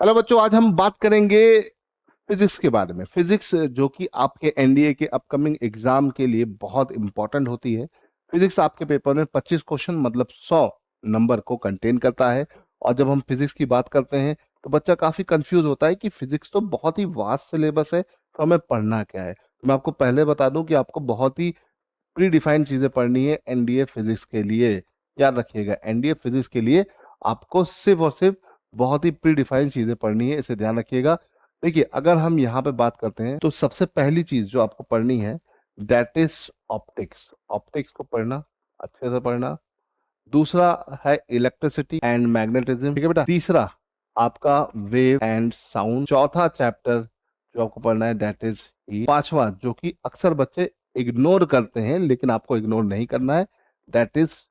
Hello बच्चों, आज हम बात करेंगे फिजिक्स के बारे में। फिजिक्स जो कि आपके एनडीए के अपकमिंग एग्जाम के लिए बहुत इंपॉर्टेंट होती है। फिजिक्स आपके पेपर में 25 क्वेश्चन मतलब 100 नंबर को कंटेन करता है। और जब हम फिजिक्स की बात करते हैं तो बच्चा काफी कंफ्यूज होता है कि फिजिक्स तो बहुत ही वास्ट सिलेबस है, तो हमें पढ़ना क्या है। तो मैं आपको पहले बता दूं कि आपको बहुत ही प्री डिफाइंड चीजें पढ़नी है एनडीए फिजिक्स के लिए। याद रखिएगा, एनडीए फिजिक्स के लिए आपको सिर्फ और सिर्फ बहुत ही प्री डिफाइंड चीजें पढ़नी है, इसे ध्यान रखिएगा। देखिए, अगर हम यहाँ पे बात करते हैं तो सबसे पहली चीज जो आपको पढ़नी है दैट इज ऑप्टिक्स। ऑप्टिक्स को पढ़ना, अच्छे से पढ़ना। दूसरा है इलेक्ट्रिसिटी एंड मैग्नेटिज्म, ठीक है बेटा। तीसरा आपका वेव एंड साउंड। चौथा चैप्टर जो आपको पढ़ना है दैट इज हीट। पांचवा, जो कि अक्सर बच्चे इग्नोर करते हैं लेकिन आपको इग्नोर नहीं करना है, that is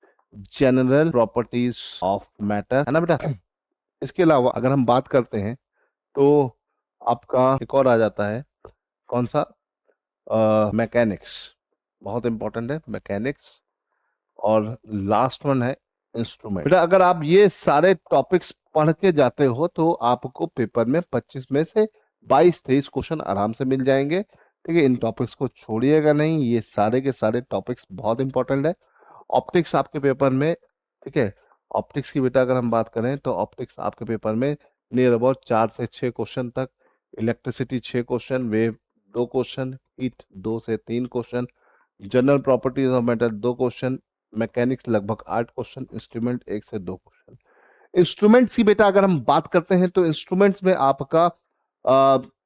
general properties of matter, है ना बेटा। इसके अलावा अगर हम बात करते हैं तो आपका एक और आ जाता है, कौन सा, मैकेनिक्स। बहुत इंपॉर्टेंट है मैकेनिक्स। और लास्ट वन है इंस्ट्रूमेंट। बेटा अगर आप ये सारे टॉपिक्स पढ़ के जाते हो तो आपको पेपर में 25 में से 22-23 क्वेश्चन आराम से मिल जाएंगे। ठीक है, इन टॉपिक्स को छोड़िएगा नहीं, ये सारे के सारे टॉपिक्स बहुत इंपॉर्टेंट है। ऑप्टिक्स आपके पेपर में, ठीक है, ऑप्टिक्स की बेटा अगर हम बात करें तो ऑप्टिक्स आपके पेपर में नियर अबाउट 4 से 6 क्वेश्चन तक। Electricity 6 question, wave 2 question, heat 2 से 3 question, general properties of matter 2 question, mechanics लगभग 8 क्वेश्चन, इंस्ट्रूमेंट 1 से 2 क्वेश्चन। इंस्ट्रूमेंट्स की बेटा अगर हम बात करते हैं तो इंस्ट्रूमेंट्स में आपका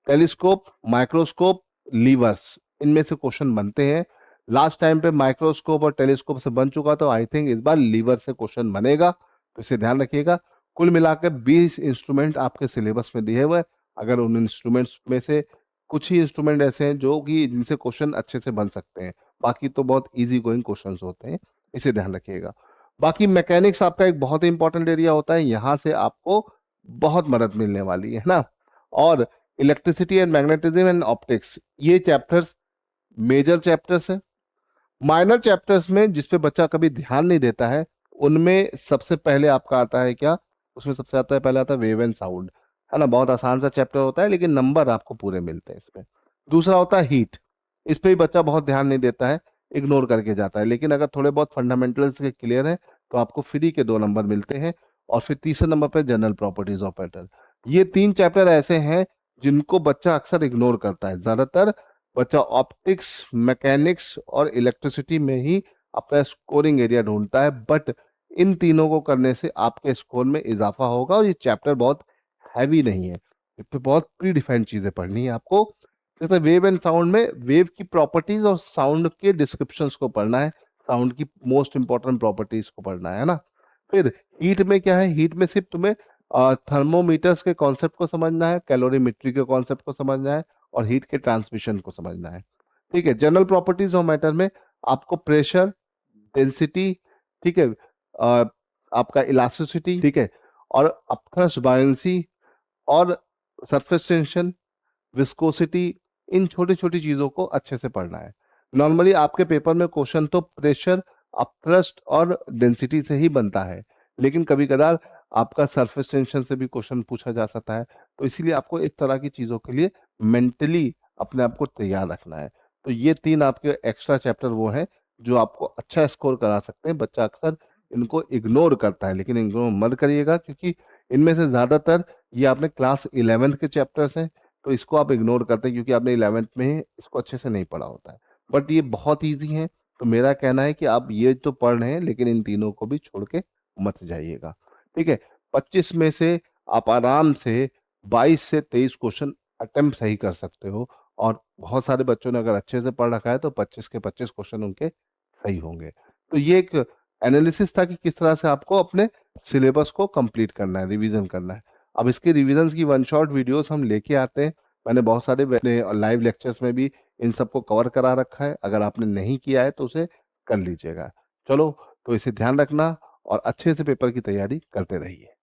टेलीस्कोप, माइक्रोस्कोप, लीवर्स, इनमें से क्वेश्चन बनते हैं। लास्ट टाइम पे माइक्रोस्कोप और टेलीस्कोप से बन चुका, तो आई थिंक इस बार लीवर से क्वेश्चन बनेगा, तो इसे ध्यान रखिएगा। कुल मिलाकर 20 इंस्ट्रूमेंट आपके सिलेबस में दिए हुए हैं। अगर उन इंस्ट्रूमेंट्स में से कुछ ही इंस्ट्रूमेंट ऐसे हैं जो कि जिनसे क्वेश्चन अच्छे से बन सकते हैं, बाकी तो बहुत इजी गोइंग क्वेश्चंस होते हैं, इसे ध्यान रखिएगा। बाकी मैकेनिक्स आपका एक बहुत ही इंपॉर्टेंट एरिया होता है, यहाँ से आपको बहुत मदद मिलने वाली है ना। और electricity and magnetism and optics, ये चैप्टर्स मेजर चैप्टर्स हैं। माइनर चैप्टर्स में जिसपे बच्चा कभी ध्यान नहीं देता है, उनमें सबसे पहले आपका आता है क्या, उसमें सबसे आता है, पहले आता है वेव एंड साउंड, है ना। बहुत आसान सा चैप्टर होता है लेकिन नंबर आपको पूरे मिलते हैं इसमें। दूसरा होता है हीट, इस पे भी बच्चा बहुत ध्यान नहीं देता है, इग्नोर करके जाता है, लेकिन अगर थोड़े बहुत फंडामेंटल्स के क्लियर है तो आपको फ्री के 2 नंबर मिलते हैं। और फिर तीसरे नंबर पे जनरल प्रॉपर्टीज ऑफ मैटर। ये 3 चैप्टर ऐसे हैं जिनको बच्चा अक्सर इग्नोर करता है। ज्यादातर बच्चा ऑप्टिक्स, मैकेनिक्स और इलेक्ट्रिसिटी में ही अपना स्कोरिंग एरिया ढूंढता है, बट इन तीनों को करने से आपके स्कोर में इजाफा होगा। और ये चैप्टर बहुत हैवी नहीं है, इस पे बहुत प्री डिफाइंड चीजें पढ़नी है आपको। जैसे वेव एंड साउंड में वेव की प्रॉपर्टीज और साउंड के डिस्क्रिप्शंस को पढ़ना है, साउंड की मोस्ट इंपॉर्टेंट प्रॉपर्टीज को पढ़ना है ना। फिर हीट में क्या है, हीट में सिर्फ तुम्हें थर्मोमीटर्स के कॉन्सेप्ट को समझना है, कैलोरीमेट्री के कॉन्सेप्ट को समझना है और हीट के ट्रांसमिशन को समझना है। ठीक है, जनरल प्रॉपर्टीज ऑफ मैटर में आपको प्रेशर, डेंसिटी, ठीक है, अ, आपका इलास्टिसिटी, ठीक है, और अपथ्रस्ट बायंसी और सरफेस टेंशन, विस्कोसिटी, इन छोटी छोटी चीजों को अच्छे से पढ़ना है। नॉर्मली आपके पेपर में क्वेश्चन तो प्रेशर, अपथ्रस्ट और डेंसिटी से ही बनता है, लेकिन कभी कदार आपका सरफेस टेंशन से भी क्वेश्चन पूछा जा सकता है। तो इसीलिए आपको इस तरह की चीजों के लिए मेंटली अपने आप को तैयार रखना है। तो ये 3 आपके एक्स्ट्रा चैप्टर वो हैं जो आपको अच्छा स्कोर करा सकते हैं। बच्चा अक्सर इनको इग्नोर करता है, लेकिन इग्नोर मत करिएगा, क्योंकि इनमें से ज्यादातर ये आपने क्लास 11th के चैप्टर्स हैं, तो इसको आप इग्नोर करते हैं क्योंकि आपने 11th में इसको अच्छे से नहीं पढ़ा होता है। बट ये बहुत ईजी है, तो मेरा कहना है कि आप ये तो पढ़ रहे हैं लेकिन इन तीनों को भी छोड़ के मत जाइएगा। ठीक है, 25 में से आप आराम से 22 से 23 क्वेश्चन अटेम्प्ट सही कर सकते हो। और बहुत सारे बच्चों ने अगर अच्छे से पढ़ रखा है तो 25 के 25 क्वेश्चन उनके सही होंगे। तो ये एक एनालिसिस था कि किस तरह से आपको अपने सिलेबस को कंप्लीट करना है, रिवीजन करना है। अब इसके रिवीजन की वन शॉट वीडियोस हम लेके आते हैं, मैंने बहुत सारे लाइव लेक्चर्स में भी इन सबको कवर करा रखा है, अगर आपने नहीं किया है तो उसे कर लीजिएगा। चलो, तो इसे ध्यान रखना और अच्छे से पेपर की तैयारी करते रहिए।